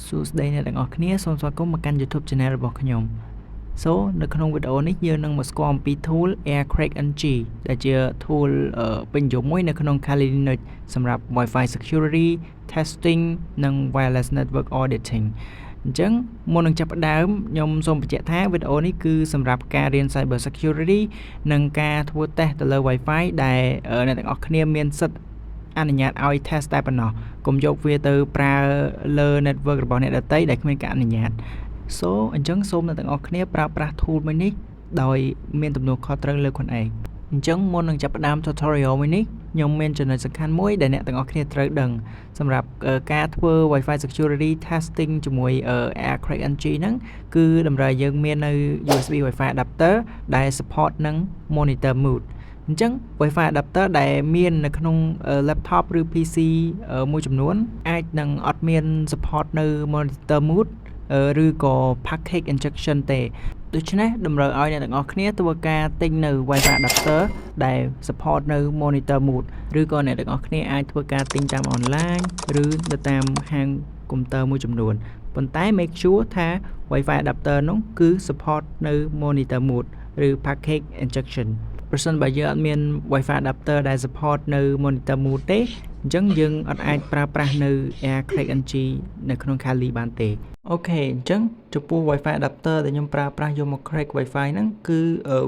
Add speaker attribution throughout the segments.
Speaker 1: សួស្តីអ្នកទាំងអស់គ្នាសូមស្វាគមន៍មកកាន់ YouTube Channel របស់ខ្ញុំ So នៅក្នុងវីដេអូនេះយើងនឹងមកស្គាល់អំពី tool Aircrack NG ដែលជា tool ពេញនិយមមួយនៅក្នុង Kali Linux សម្រាប់ Wi-Fi security testing និង wireless network auditing អញ្ចឹងមុននឹងចាប់ផ្ដើមខ្ញុំសូមបញ្ជាក់ថាវីដេអូនេះគឺសម្រាប់ការរៀន cyber security និងការធ្វើ test ទៅលើ Wi-Fi ដែលអ្នកទាំងអស់គ្នាមានសិទ្ធិអនុញ្ញាតឲ្យ test តែប៉ុណ្ណោះកុំយកវាទៅប្រើលើ network របស់អ្នកដទៃដែលគ្មានការអនុញ្ញាត So អញ្ចឹងសូមអ្នកទាំងអស់គ្នាប្រើប្រាស់ tool មួយនេះដោយមានទំនួលខុសត្រូវលើខ្លួនឯងអញ្ចឹងមុននឹងចាប់ផ្ដើម tutorial មួយនេះខ្ញុំមានចំណុចសំខាន់មួយដែលអ្នកទាំងអស់គ្នាត្រូវដឹងសម្រាប់ការធ្វើ Wi-Fi security testing ជាមួយ Aircrack NG ហ្នឹងគឺតម្រូវយើងមាននៅ USB Wi-Fi adapter ដែល support នឹង monitor mode អញ្ចឹង Wi-Fi adapter ដែលមាននៅក្នុង laptop ឬ PC មួយចំនួនអាចនឹងអត់មាន support នៅ monitor mode ឬក៏ package injection ទេដូច្នេះតម្រូវឲ្យអ្នកទាំងអស់គ្នាធ្វើការទិញនៅ Wi-Fi adapter ដែល support នៅ monitor mode ឬក៏អ្នកទាំងអស់គ្នាអាចធ្វើការទិញតាម online ឬទៅតាមហាងកុំព្យូទ័រមួយចំនួនប៉ុន្តែ make sure ថា Wi-Fi adapter នោះគឺ support នៅ monitor mode ឬ package injection ប្រសិនបើយើងអត់មាន Wi-Fi adapter ដែល support នៅ monitor mode ទេអញ្ចឹងយើងអត់អាចប្រើប្រាស់នៅ Aircrack NG នៅក្នុង Kali បានទេអូខេអញ្ចឹងចំពោះ Wi-Fi adapter ដែលខ្ញុំប្រើប្រាស់យកមក crack Wi-Fi ហ្នឹងគឺ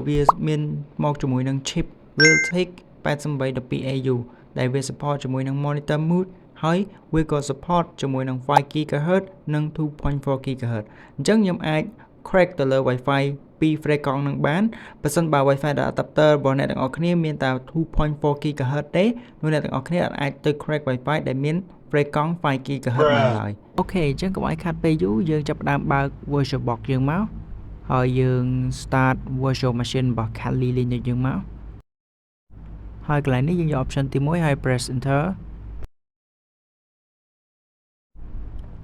Speaker 1: វាមានមកជាមួយនឹង chip Realtek 8812AU ដែលវា support ជាមួយនឹង monitor mode ហើយវាក៏ support ជាមួយនឹង 5 GHz និង 2.4 GHz អញ្ចឹងខ្ញុំអាច crack ទៅលើ Wi-Fi ពី frequency នឹងបានបើសិនបើ Wi-Fi adapter របស់អ្នកទាំងអស់គ្នាមានតែ 2.4 GHz ទេនោះអ្នកទាំងអស់គ្នាអាចទៅ crack Wi-Fi ដែលមាន frequency 5 GHz បានឡើយអូខេអញ្ចឹងកុំឲ្យខាត់ពេលយូរយើងចាប់ផ្ដើមបើក VirtualBox យើងមកហើយយើង start virtual machine របស់ Kali Linux យើងមកហើយកន្លែងនេះយើងយក option ទី1ហើយ press enter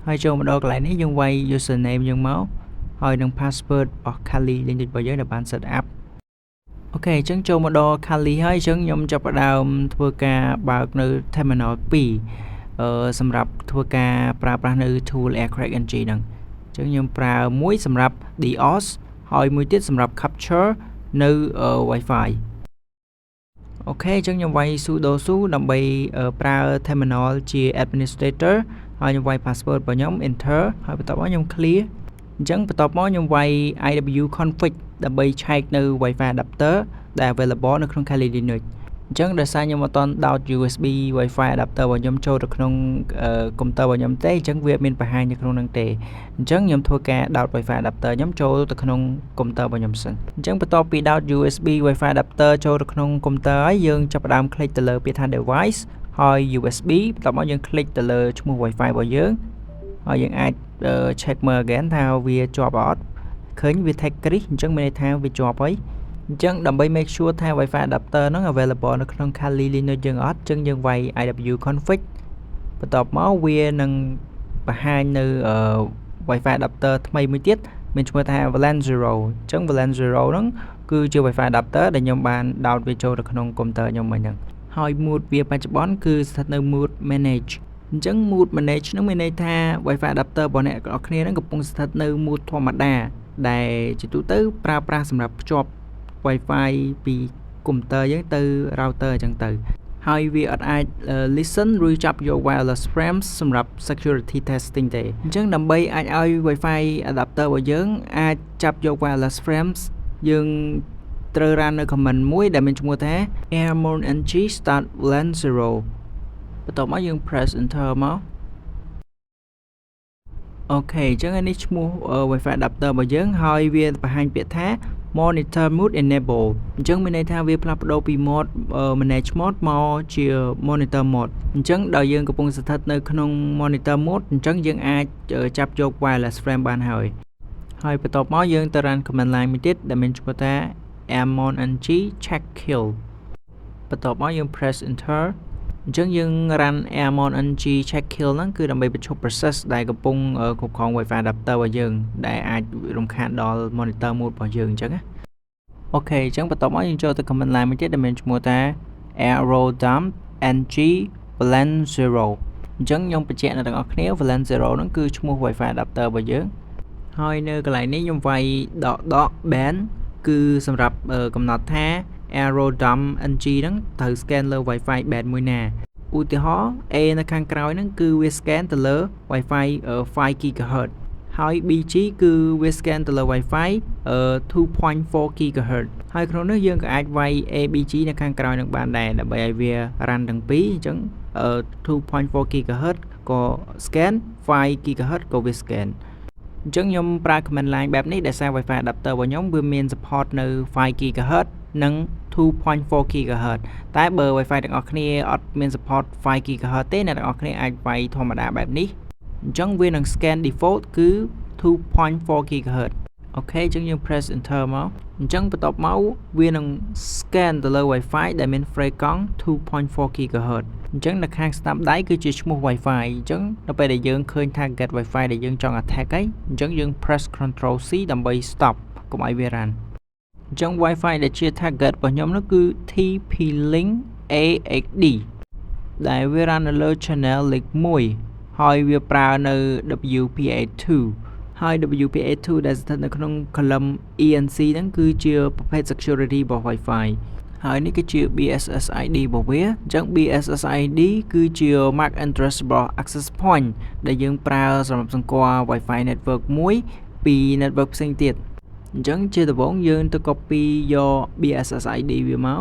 Speaker 1: ហើយចូលមកដល់កន្លែងនេះយើងវាយ username យើងមកហើយនឹង password របស់ Kali Linux របស់យើងដែលបាន set up អូខេអញ្ចឹងចូលមកដល់ Kali ហើយអញ្ចឹងខ្ញុំចាប់ផ្ដើមធ្វើការបើកនៅ terminal 2សម្រាប់ធ្វើការប្រើប្រាស់នៅ tool Aircrack NG ហ្នឹងអញ្ចឹងខ្ញុំប្រើមួយសម្រាប់ DOS ហើយមួយទៀតសម្រាប់ capture នៅ Wi-Fi អូខេអញ្ចឹងខ្ញុំវាយ sudo su ដើម្បីប្រើ terminal ជា administrator ហើយខ្ញុំវាយ password របស់ខ្ញុំ enter ហើយបន្ទាប់មកខ្ញុំ clear អញ្ចឹងបន្ទាប់មកខ្ញុំវាយ iw-config ដើម្បីឆែកនៅ Wi-Fi adapter ដែល available នៅក្នុង Kali Linux អញ្ចឹងដោយសារខ្ញុំអត់ទាន់ដោត USB Wi-Fi adapter របស់ខ្ញុំចូលទៅក្នុងកុំព្យូទ័ររបស់ខ្ញុំទេអញ្ចឹងវាមានបង្ហាញនៅក្នុងហ្នឹងទេអញ្ចឹងខ្ញុំធ្វើការដោត Wi-Fi adapter ខ្ញុំចូលទៅក្នុងកុំព្យូទ័ររបស់ខ្ញុំសិនអញ្ចឹងបន្ទាប់ពីដោត USB Wi-Fi adapter ចូលទៅក្នុងកុំព្យូទ័រហើយយើងចាប់ផ្ដើម click ទៅលើពាក្យថា device ហើយ USB បន្ទាប់មកយើង click ទៅលើឈ្មោះ Wi-Fi របស់យើងហើយយើងអាច check មើល again ថាវាជាប់អត់ឃើញវា take គ្រីសអញ្ចឹងមានន័យថាវាជាប់ហើយអញ្ចឹងដើម្បី make sure ថា Wi-Fi adapter ហ្នឹង available នៅក្នុង Kali Linux យើងអត់អញ្ចឹងយើងវាយ iw-config បន្ទាប់មកវានឹងបង្ហាញនៅ Wi-Fi adapter ថ្មីមួយទៀតមានឈ្មោះថា VLAN 0 អញ្ចឹង VLAN 0 ហ្នឹងគឺជា Wi-Fi adapter ដែលខ្ញុំបានដោតវាចូលទៅក្នុងកុំព្យូទ័រខ្ញុំមិញហ្នឹងហើយ mode វាបច្ចុប្បន្នគឺស្ថិតនៅ mode manage អញ្ចឹង mode manage ហ្នឹងមានន័យថា Wi-Fi adapter របស់អ្នកទាំងអស់គ្នាហ្នឹងកំពុងស្ថិតនៅ mode ធម្មតាដែលជាទូទៅប្រើប្រាស់សម្រាប់ភ្ជាប់ Wi-Fi ពីកុំព្យូទ័រយើងទៅ router អញ្ចឹងទៅហើយវាអត់អាច listen ឬចាប់យក wireless frames សម្រាប់ security testing ទេអញ្ចឹងដើម្បីអាចឲ្យ Wi-Fi adapter របស់យើងអាចចាប់យក wireless frames យើងត្រូវ run នៅ command មួយដែលមានឈ្មោះថា airmon-ng start VLAN 0បន្ទាប់មកយើង press enter មកអូខេអញ្ចឹងនេះឈ្មោះ Wi-Fi adapter របស់យើងហើយវាបង្ហាញពាក្យថា monitor mode enable អញ្ចឹងមានន័យថាវាផ្លាស់ប្ដូរពី mode manage mode មកជា monitor mode អញ្ចឹងដល់យើងកំពុងស្ថិតនៅក្នុង monitor mode អញ្ចឹងយើងអាចចាប់យក wireless frame បានហើយបន្ទាប់មកយើងទៅ run command line មួយទៀតដែលមានឈ្មោះថា airmon-ng check kill បន្ទាប់មកយើង press enter អញ្ចឹងយើង run airmon-ng check kill ហ្នឹងគឺដើម្បីបញ្ឈប់ process ដែលកំពុងគ្រប់គ្រង Wi-Fi adapter របស់យើងដែលអាចរំខានដល់ monitor mode របស់យើងអញ្ចឹងណាអូខេអញ្ចឹងបន្ទាប់មកយើងចូលទៅ command line មួយទៀតដែលមានឈ្មោះថា aero dump ng VLAN 0 ចឹងខ្ញុំបញ្ជាក់ដល់អ្នកទាំងអស់គ្នា VLAN 0 ហ្នឹងគឺឈ្មោះ Wi-Fi adapter របស់យើងហើយនៅកន្លែងនេះខ្ញុំវាយដក band គឺសម្រាប់កំណត់ថា AeroDom NG ហ្នឹងត្រូវ scan លើ Wi-Fi band មួយណាឧទាហរណ៍ A នៅខាងក្រោយហ្នឹងគឺវា scan ទៅលើ Wi-Fi 5 GHz ហើយ BG គឺវា scan ទៅលើ Wi-Fi 2.4 GHz ហើយក្នុងនេះយើងក៏អាចវាយ ABG នៅខាងក្រោយនឹងបានដែរដើម្បីឲ្យវា run ទាំងពីរអញ្ចឹង2.4 GHz ក៏ scan 5 GHz ក៏វា scan អញ្ចឹងខ្ញុំប្រើ command line បែបនេះដោយសារ Wi-Fi adapter របស់ខ្ញុំវាមាន support នៅ5 GHz និង 2.4 GHz តែបើ Wi-Fi ទាំងអស់គ្នាអត់មាន support 5 GHz ទេអ្នកទាំងអស់គ្នាអាចវាយធម្មតាបែបនេះអញ្ចឹងវានឹង scan default គឺ 2.4 GHz អូខេអញ្ចឹងយើង press enter មកអញ្ចឹងបន្ទាប់មកវានឹង scan ទៅលើ Wi-Fi ដែលមាន frequency 2.4 GHz អញ្ចឹងនៅខាងស្ដាំដៃគឺជាឈ្មោះ Wi-Fi អញ្ចឹងដល់ពេលដែលយើងឃើញ target Wi-Fi ដែលយើងចង់ attack ហើយអញ្ចឹងយើង press Ctrl C ដើម្បី stop កុំឲ្យវា run អញ្ចឹង Wi-Fi ដែលជា target របស់ខ្ញុំនោះគឺ TP-Link AXD ដែលវា run នៅលើ channel លេខ1ហើយវាប្រើនៅ WPA2 ហើយ WPA2 ដែលស្ថិតនៅក្នុង column ENC ហ្នឹងគឺជាប្រភេទ security របស់ Wi-Fi ហើយនេះគឺជា BSS ID របស់វាអញ្ចឹង BSS ID គឺជា MAC address របស់ access point ដែលយើងប្រើសម្រាប់សម្គាល់ Wi-Fi network មួយពី network ផ្សេងទៀតអញ្ចឹងជាដំបូងយើងទៅ copy យក BSS ID វាមក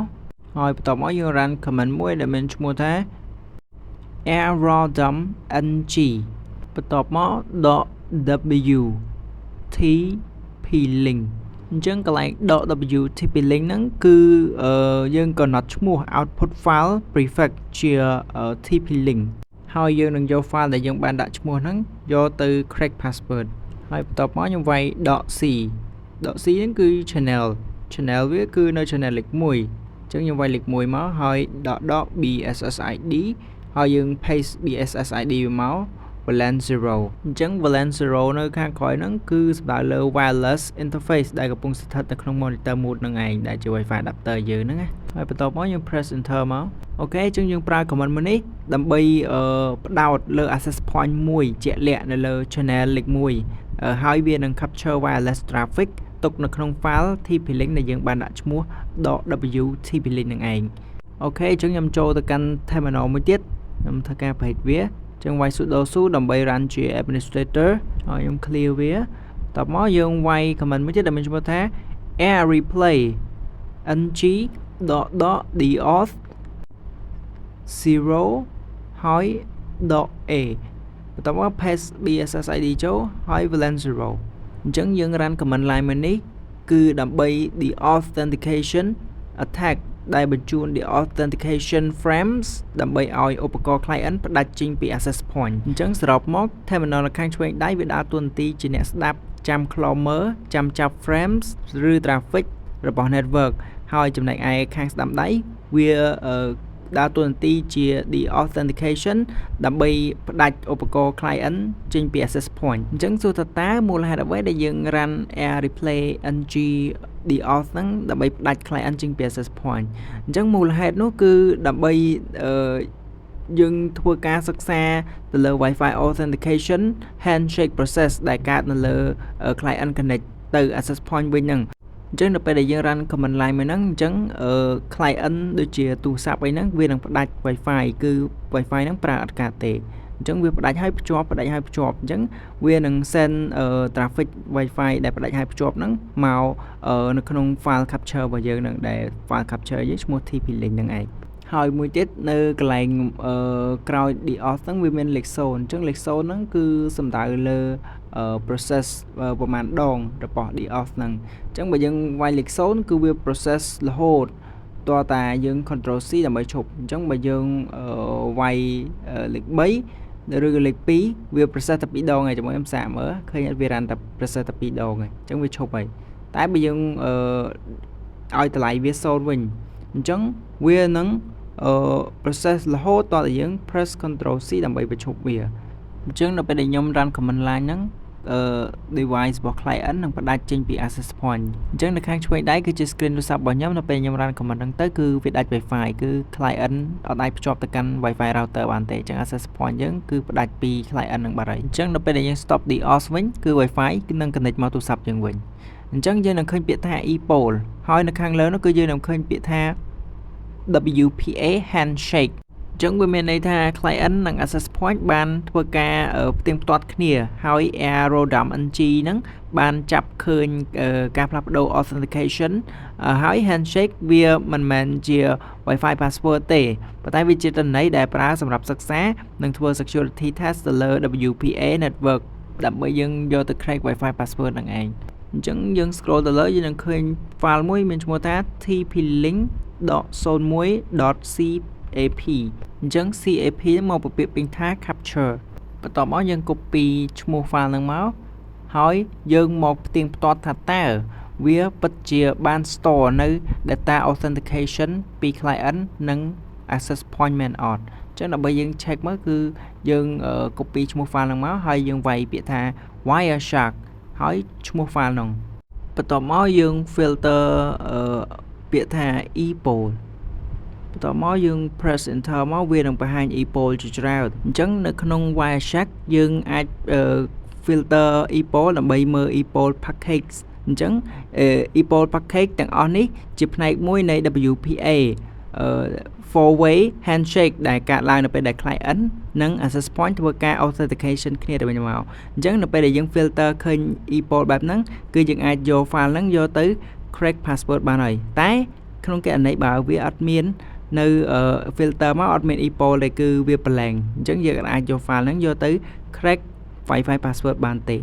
Speaker 1: ហើយបន្ទាប់មកយើង run command មួយដែលមានឈ្មោះថា AeroDom NG បន្ទាប់មក .w TP-Link អញ្ចឹងកន្លែង .w TP-Link ហ្នឹងគឺយើងកំណត់ឈ្មោះ output file prefix ជា TP-Link ហើយយើងនឹងយក file ដែលយើងបានដាក់ឈ្មោះហ្នឹងយកទៅ crack password ហើយបន្ទាប់មកខ្ញុំវាយ .c ហ្នឹងគឺ channel វាគឺនៅ channel លេខ1អញ្ចឹងខ្ញុំវាយលេខ1មកហើយ .bss id ហើយយើង paste bss id វាមកVLAN 0 អញ្ចឹង VLAN 0 នៅខាងក្រោយហ្នឹងគឺសំដៅលើ wireless interface ដែលកំពុងស្ថិតនៅក្នុង monitor mode ហ្នឹងឯងដែលជា Wi-Fi adapter យើងហ្នឹងណាហើយបន្ទាប់មកយើង press enter មកអូខេអញ្ចឹងយើងប្រើ command មួយនេះដើម្បីផ្ដោតលើ access point មួយជាក់លាក់នៅលើ channel លេខ1ហើយវានឹង capture wireless traffic ទុកនៅក្នុង file TP-Link ដែលយើងបានដាក់ឈ្មោះ .w TP-Link ហ្នឹងឯងអូខេអញ្ចឹងខ្ញុំចូលទៅកាន់ terminal មួយទៀតខ្ញុំធ្វើការ break វាចឹងវាយ sudo su ដើម្បី run ជា administrator ហើយខ្ញុំ clear វាតបមកយើងវាយ command មួយទៀតដែលមានឈ្មោះថា air replay ng .doth 0 ហើយ .a បន្ទាប់មក paste bss id ចូលហើយ VLAN 0អញ្ចឹងយើង run command line មួយនេះគឺដើម្បី the authentication attack ដែលបញ្ជូន the authentication frames ដើម្បីឲ្យឧបករណ៍ client ផ្ដាច់ចេញពី access point អញ្ចឹងសរុបមក terminal នៅខាងឆ្វេងដៃវាដើរតួនាទីជាអ្នកស្ដាប់ចាំ ខ្លមើលចាំចាប់ frames ឬ traffic របស់ network ហើយចំណែកឯខាងស្ដាំដៃវាដើរតួនាទីជា the authentication ដើម្បីផ្ដាច់ឧបករណ៍ client ចេញពី access point អញ្ចឹងសួរថាតើមូលហេតុអ្វីដែលយើង run air replay ng the auth ហ្នឹងដើម្បីផ្ដាច់ client ចេញពី access point អញ្ចឹងមូលហេតុនោះគឺដើម្បីយើងធ្វើការសិក្សាទៅលើ Wi-Fi authentication handshake process ដែលកើតនៅលើ client connect ទៅ access point វិញហ្នឹងអញ្ចឹងដល់ពេលដែលយើង run command line មួយហ្នឹងអញ្ចឹងclient ដូចជាទូរស័ព្ទអីហ្នឹងវានឹងផ្ដាច់ Wi-Fi គឺ Wi-Fi ហ្នឹងប្រើអត់កើតទេអញ្ចឹងវាផ្ដាច់ហើយភ្ជាប់អញ្ចឹងវានឹង send traffic Wi-Fi ដែលផ្ដាច់ហើយភ្ជាប់ហ្នឹងមកនៅក្នុង file capture របស់យើងហ្នឹងដែល file capture យើងឈ្មោះ TP-Link ហ្នឹងឯងហើយមួយទៀតនៅកន្លែងក្រោយ DOS ហ្នឹងវាមានលេខ0អញ្ចឹងលេខ0ហ្នឹងគឺសំដៅលើ process ប្រមាណដងរបស់ DOS ហ្នឹងអញ្ចឹងបើយើងវាយលេខ0គឺវា process រហូតតើតាយើង Ctrl C ដើម្បីឈប់អញ្ចឹងបើយើងវាយលេខ3ឬលេខ2វា process តែ2ដងឯងជាមួយខ្ញុំសាកមើលឃើញវា run តែ process តែ2ដងឯងអញ្ចឹងវាឈប់ហើយតែបើយើងឲ្យតម្លៃវា0វិញអញ្ចឹងវានឹងprocess រហូតតតែយើង press Ctrl C ដើម្បីបញ្ឈប់វាអញ្ចឹងនៅពេលដែលខ្ញុំ run command line ហ្នឹង device របស់ client នឹងផ្ដាច់ចេញពី access point អញ្ចឹងនៅខាងឆ្វេងដៃគឺជា screen ទូរស័ព្ទរបស់ខ្ញុំនៅពេលខ្ញុំ run command ហ្នឹងទៅគឺវាដាច់ Wi-Fi គឺ client អត់អាចភ្ជាប់ទៅកាន់ Wi-Fi router បានទេអញ្ចឹង access point យើងគឺផ្ដាច់ពី client ហ្នឹងបាត់ហើយអញ្ចឹងនៅពេលដែលយើង stop the OS វិញគឺ Wi-Fi គឺនឹង connect មកទូរស័ព្ទយើងវិញអញ្ចឹងយើងនឹងឃើញពាក្យថា ePOL ហើយនៅខាងលើនោះគឺយើងនឹងឃើញពាក្យថា WPA handshake អញ្ចឹងវាមានន័យថា client និង access point បានធ្វើការផ្ទៀងផ្ទាត់គ្នាហើយ ARODAM NG ហ្នឹងបានចាប់ឃើញការផ្លាស់ប្ដូរ authentication ហើយ handshake វាមិនមែនជា Wi-Fi password ទេប៉ុន្តែវាជាទិន្នន័យដែលប្រើសម្រាប់សិក្សានិងធ្វើ security test ទៅលើ WPA network ដើម្បីយើងយកទៅ crack Wi-Fi password ហ្នឹងឯងអញ្ចឹងយើង scroll ទៅលើយើងនឹងឃើញ file មួយមានឈ្មោះថា tplink.01.cap អញ្ចឹង CAP មកពីពាក្យពេញថា capture បន្ទាប់មកយើង copy ឈ្មោះ file ហ្នឹងមកហើយយើងមកផ្ទៀងផ្ទាត់ថាតើវាពិតជាបាន store នៅ data authentication ពី client និង access point មែនអត់អញ្ចឹងដើម្បីយើង check មើលគឺយើង copy ឈ្មោះ file ហ្នឹងមកហើយយើងវាយពាក្យថា Wireshark ហើយឈ្មោះ file ហ្នឹងបន្ទាប់មកយើង filter ពាក្យថា ePOL បន្ទាប់មកយើង press enter មកវានឹងបង្ហាញ ePOL ជាច្រើនអញ្ចឹងនៅក្នុង Wireshark យើងអាច filter ePOL ដើម្បីមើល ePOL package អញ្ចឹង ePOL package ទាំងអស់នេះជាផ្នែកមួយនៃ WPA four way handshake ដែលកើតឡើងនៅពេលដែល client និង access point ធ្វើការ authentication គ្នាទៅវិញមកអញ្ចឹងនៅពេលដែលយើង filter ឃើញ ePOL បែបហ្នឹងគឺយើងអាចយក file ហ្នឹងយកទៅ crack password បានហើយតែក្នុងករណីបើវាអត់មាននៅ filter មកអត់មាន ePOL ទេគឺវា blank អញ្ចឹងយើងអាចយក file ហ្នឹងយកទៅ crack Wi-Fi password បានទេ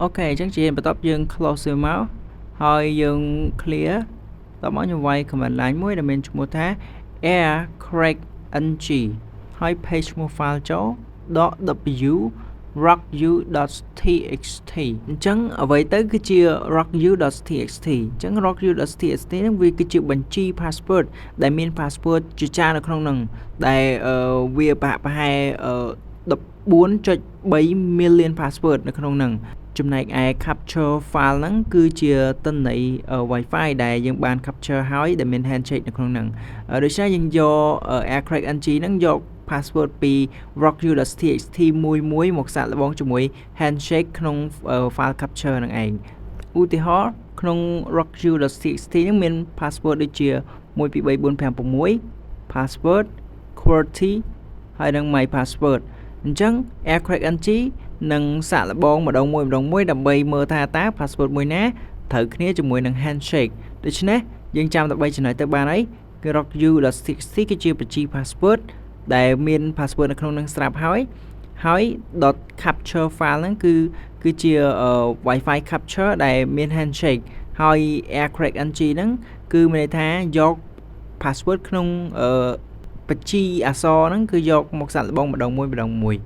Speaker 1: អូខេអញ្ចឹងជាបន្ទាប់យើង close វាមកហើយយើង clear តោះមកខ្ញុំវាយ command line មួយដែលមានឈ្មោះថា air crack ng ហើយ paste ឈ្មោះ file ចូល .w rocku.txt អញ្ចឹងអ្វីទៅគឺជា rocku.txt អញ្ចឹង rocku.txt ហ្នឹងវាគឺជាបញ្ជី password ដែលមាន password ជាច្រើននៅក្នុងហ្នឹងដែលវាប្រហែល14.3 million password នៅក្នុងហ្នឹងចំណែកឯ capture file ហ្នឹងគឺជាទិន្នន័យ Wi-Fi ដែលយើងបាន capture ហើយដែលមាន handshake នៅក្នុងហ្នឹងដូច្នេះយើងយក aircrack ng ហ្នឹងយក password ពី rocku.txt មួយមកសាកល្បងជាមួយ handshake ក្នុង file capture ហ្នឹងឯងឧទាហរណ៍ក្នុង rocku.txt ហ្នឹងមាន password ដូចជា1234566 password QWERTY ហើយនិង my password អញ្ចឹង aircrack ng នឹងសាកល្បងម្ដងមួយដើម្បីមើលថាតើ password មួយណាត្រូវគ្នាជាមួយនឹង handshake ដូច្នេះយើងចាំតែ3ចំណុចទៅបានហើយគឺ rocku.txt គឺជាបញ្ជី password ដែលមាន password នៅក្នុងនឹងស្រាប់ហើយ .capture file ហ្នឹងគឺជា Wi-Fi capture ដែលមាន handshake ហើយ aircrack ng ហ្នឹងគឺមានន័យថាយក password ក្នុងបញ្ជីអក្សរហ្នឹងគឺយកមកសាកល្បងម្ដងមួយ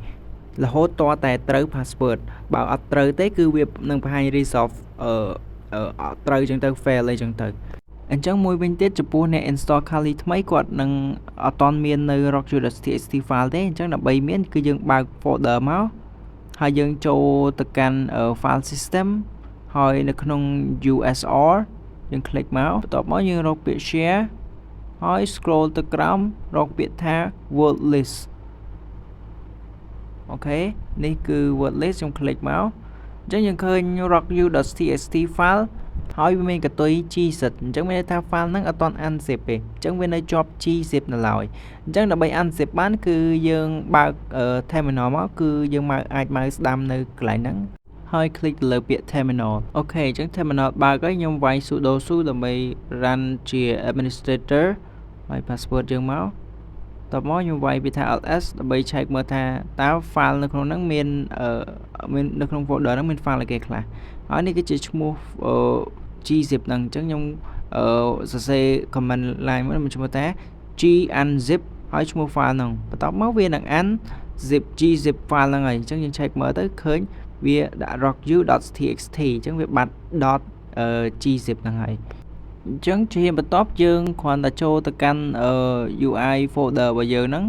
Speaker 1: រហូតតតែត្រូវ password បើអត់ត្រូវទេគឺវានឹងបង្ហាញ resolve អត់ត្រូវចឹងទៅ fail អីចឹងទៅអញ្ចឹងមួយវិញទៀតចំពោះអ្នក install Kali ថ្មីគាត់នឹងអត់ទាន់មាននៅ rocku.txt file ទេអញ្ចឹងដើម្បីមានគឺយើងបើក folder មកហើយយើងចូលទៅកាន់ file system ហើយនៅក្នុង USR យើង click មកបន្ទាប់មកយើងរកពាក្យ share ហើយ scroll ទៅក្រោមរកពាក្យថា word list អូខេនេះគឺ word list ខ្ញុំ click មកអញ្ចឹងយើងឃើញ rocku.txt file ហើយវាមានកតុយ gzip អញ្ចឹងមានន័យថា file ហ្នឹងអត់ទាន់ unzip ទេអញ្ចឹងវានៅជាប់ gzip នៅឡើយអញ្ចឹងដើម្បី unzip បានគឺយើងបើក terminal មកគឺយើងអាចមកស្ដាំនៅកន្លែងហ្នឹងហើយ click ទៅលើពាក្យ terminal អូខេអញ្ចឹង terminal បើកហើយខ្ញុំវាយ sudo su ដើម្បី run ជា administrator ហើយ password យើងមកតបមកខ្ញុំវាយពាក្យថា ls ដើម្បី check មើលថាតើ file នៅក្នុងហ្នឹងមាននៅក្នុង folder ហ្នឹងមាន file អីគេខ្លះហើយនេះគឺជាឈ្មោះgzip ហ្នឹងអញ្ចឹងខ្ញុំសរសេរ command line មួយមានឈ្មោះថា unzip ហើយឈ្មោះ file ហ្នឹងបន្ទាប់មកវានឹង unzip gzip file ហ្នឹងហើយអញ្ចឹងយើង check មើលទៅឃើញវាដាក់ rocku.txt អញ្ចឹងវាបាត់ .gzip ហ្នឹងហើយអញ្ចឹងជាបន្ទាប់យើងគ្រាន់តែចូលទៅកាន់ UI folder របស់យើងហ្នឹង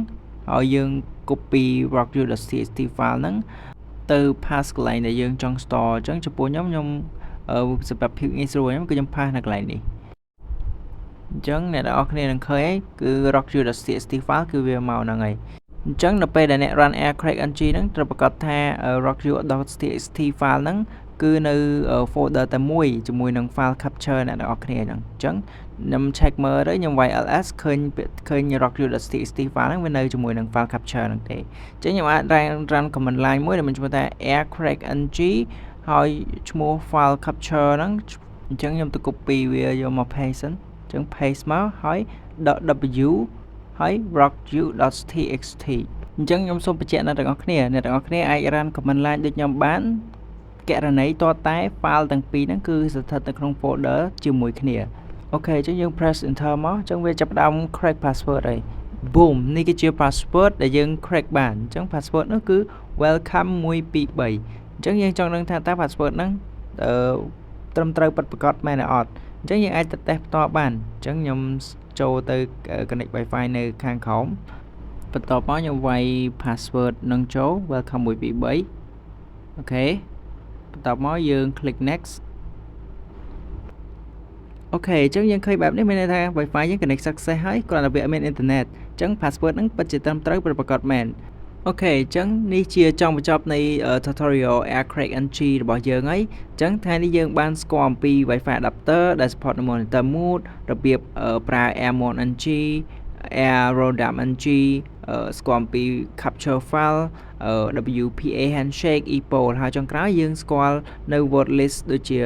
Speaker 1: ហើយយើង copy rocku.txt file ហ្នឹង ទៅ pass កន្លែងដែលយើងចង់ store អញ្ចឹងចំពោះខ្ញុំសម្រាប់ភាពងាយស្រួលខ្ញុំគឺខ្ញុំ pass នៅកន្លែងនេះអញ្ចឹងអ្នកទាំងអស់គ្នានឹងឃើញគឺ rockview.txt file គឺវាមកហ្នឹងហើយអញ្ចឹងនៅពេលដែលអ្នក run aircrackng ហ្នឹងត្រូវប្រកាសថា rockview.txt file ហ្នឹងគឺនៅ folder តែមួយជាមួយនឹង file capture អ្នកទាំងអស់គ្នាហ្នឹងអញ្ចឹងខ្ញុំ check មើលទៅខ្ញុំវាយ ls ឃើញ rockview.txt file ហ្នឹងវានៅជាមួយនឹង file capture ហ្នឹងទេអញ្ចឹងខ្ញុំអាច run command line មួយដែលមានឈ្មោះថា aircrackng ហើយឈ្មោះ file capture ហ្នឹងអញ្ចឹងខ្ញុំទៅ copy វាយកមក paste សិនអញ្ចឹង paste មកហើយ .w ហើយ rockview.txt អញ្ចឹងខ្ញុំសូមបញ្ជាក់អ្នកទាំងអស់គ្នាអាច run command line ដូចខ្ញុំបានករណីតតែ file ទាំងពីរហ្នឹងគឺស្ថិតនៅក្នុង folder ជាមួយគ្នាអូខេអញ្ចឹងយើង press enter មកអញ្ចឹងវាចាប់ផ្ដើម crack password ហើយ boom នេះគឺជា password ដែលយើង crack បានអញ្ចឹង password នោះគឺ welcome 123អញ្ចឹងយើងចង់ដឹងថាតើ password ហ្នឹងត្រឹមត្រូវពិតប្រាកដមែនទេអត់អញ្ចឹងយើងអាចទៅ test ផ្ទាល់បានអញ្ចឹងខ្ញុំចូលទៅ connect wifi នៅខាងក្រោមបន្ទាប់មកខ្ញុំវាយ password នឹងចូល welcome 123អូខេបន្ទាប់មកយើង click next អូខេអញ្ចឹងយើងឃើញបែបនេះមានន័យថា Wi-Fi យើង connect success ហើយគ្រាន់តែវាអត់មាន internet អញ្ចឹង password ហ្នឹងពិតជាត្រឹមត្រូវប្រកបមែនអូខេអញ្ចឹងនេះជាចុងបញ្ចប់នៃ tutorial aircrackng របស់យើងហើយអញ្ចឹងថ្ងៃនេះយើងបានស្គាល់អំពី Wi-Fi adapter ដែល support monitor mode របៀបប្រើ airmodng airrodapng ស្គាល់អំពី capture file WPA handshake ePOL ហើយចុងក្រោយយើងស្គាល់នៅ word list ដូចជា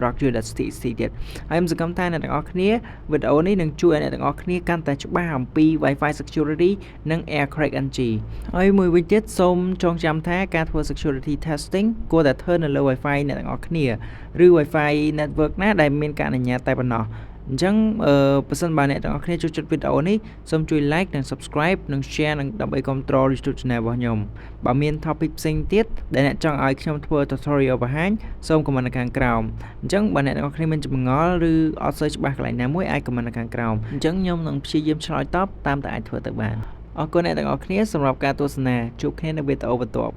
Speaker 1: rockview.txt ទៀតហើយខ្ញុំសង្ឃឹមថាអ្នកទាំងអស់គ្នាវីដេអូនេះនឹងជួយឲ្យអ្នកទាំងអស់គ្នាកាន់តែច្បាស់អំពី Wi-Fi security និង aircrackng ហើយមួយវិញទៀតសូមចងចាំថាការធ្វើ security testing គួរតែធ្វើនៅលើ Wi-Fi អ្នកទាំងអស់គ្នាឬ Wi-Fi network ណាដែលមានការអនុញ្ញាតតែប៉ុណ្ណោះអញ្ចឹងបើសិនបើអ្នកទាំងអស់គ្នាចូលចិត្តវីដេអូនេះសូមជួយ like និង subscribe និង share និងដើម្បីគាំទ្រ YouTube channel របស់ខ្ញុំបើមាន topic ផ្សេងទៀតដែលអ្នកចង់ឲ្យខ្ញុំធ្វើ tutorial បង្ហាញសូម comment នៅខាងក្រោមអញ្ចឹងបើអ្នកទាំងអស់គ្នាមានចម្ងល់ឬអត់សូវច្បាស់កន្លែងណាមួយអាច comment នៅខាងក្រោមអញ្ចឹងខ្ញុំនឹងព្យាយាមឆ្លើយតបតាមតែអាចធ្វើទៅបានអរគុណអ្នកទាំងអស់គ្នាសម្រាប់ការទស្សនាជួបគ្នានៅវីដេអូបន្ទាប់